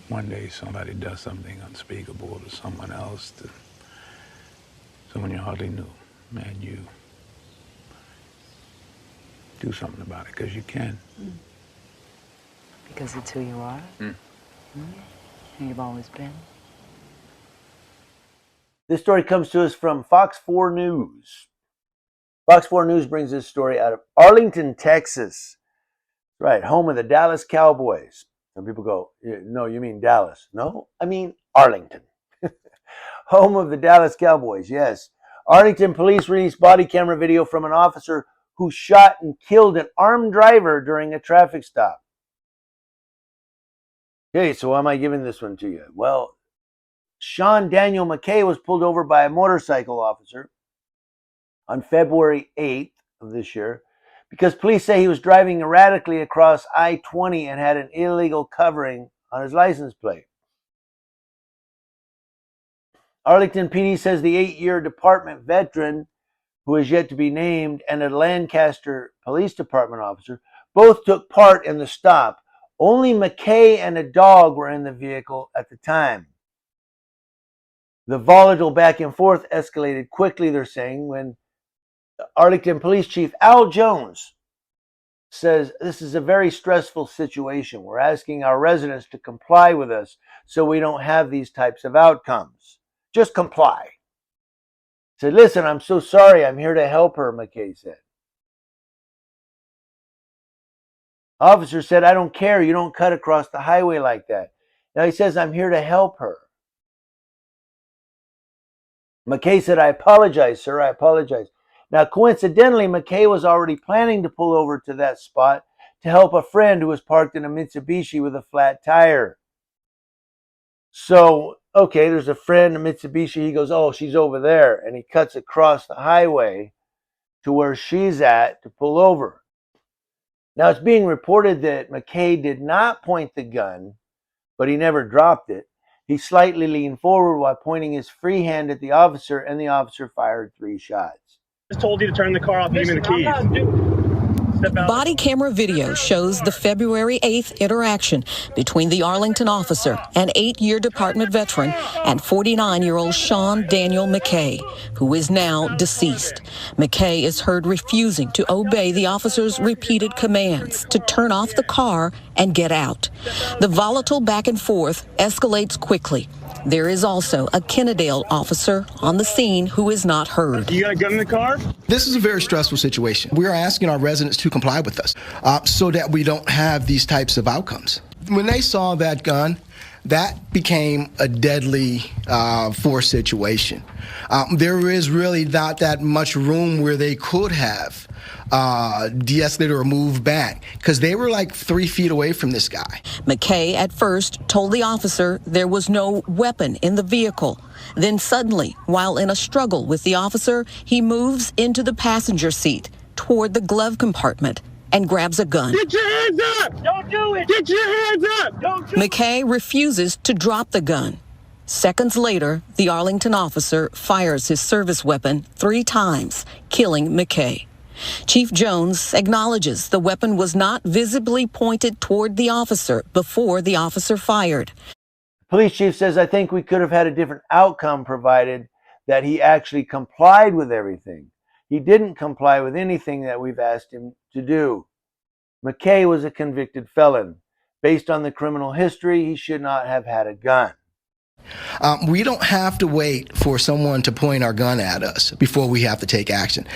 one day somebody does something unspeakable to someone else, to someone you hardly knew, and you do something about it, because you can. Because it's who you are? And you've always been? This story comes to us from Fox 4 News. Fox 4 News brings this story out of Arlington, Texas. Right, home of the Dallas Cowboys. Some people go, no, you mean Dallas. No, I mean Arlington. Home of the Dallas Cowboys, yes. Arlington police released body camera video from an officer who shot and killed an armed driver during a traffic stop. Okay, so why am I giving this one to you? Well, Sean Daniel Mckay was pulled over by a motorcycle officer on February 8th of this year because police say he was driving erratically across I-20 and had an illegal covering on his license plate. Arlington PD says the 8-year department veteran, who is yet to be named, and a Lancaster Police Department officer both took part in the stop. Only Mckay and a dog were in the vehicle at the time. The volatile back and forth escalated quickly, they're saying, when Arlington Police Chief Al Jones says, "This is a very stressful situation. We're asking our residents to comply with us so we don't have these types of outcomes. Just comply." He said, "Listen, I'm so sorry. I'm here to help her," Mckay said. Officer said, "I don't care. You don't cut across the highway like that." Now he says, "I'm here to help her." Mckay said, "I apologize, sir. I apologize." Now, coincidentally, Mckay was already planning to pull over to that spot to help a friend who was parked in a Mitsubishi with a flat tire. So, okay, there's a friend, a Mitsubishi. He goes, "Oh, she's over there." And he cuts across the highway to where she's at to pull over. Now, it's being reported that Mckay did not point the gun, but he never dropped it. He slightly leaned forward while pointing his free hand at the officer, and the officer fired 3 shots. Just told you to turn the car off and give me the keys. Body camera video shows the February 8th interaction between the Arlington officer, an 8-year department veteran, and 49-year-old Sean Daniel Mckay, who is now deceased. Mckay is heard refusing to obey the officer's repeated commands to turn off the car and get out. The volatile back and forth escalates quickly. There is also a Kennedale officer on the scene who is not heard. You got a gun in the car? This is a very stressful situation. We are asking our residents to comply with us so that we don't have these types of outcomes. When they saw that gun, that became a deadly force situation. There is really not that much room where they could have de-escalated or moved back because they were like 3 feet away from this guy. Mckay at first told the officer there was no weapon in the vehicle. Then suddenly, while in a struggle with the officer, he moves into the passenger seat toward the glove compartment and grabs a gun. Get your hands up! Don't do it! Get your hands up! Don't do it! Mckay refuses to drop the gun. Seconds later, the Arlington officer fires his service weapon 3 times, killing Mckay. Chief Jones acknowledges the weapon was not visibly pointed toward the officer before the officer fired. Police chief says, "I think we could have had a different outcome provided that he actually complied with everything. He didn't comply with anything that we've asked him to do." Mckay was a convicted felon. Based on the criminal history, he should not have had a gun. We don't have to wait for someone to point our gun at us before we have to take action.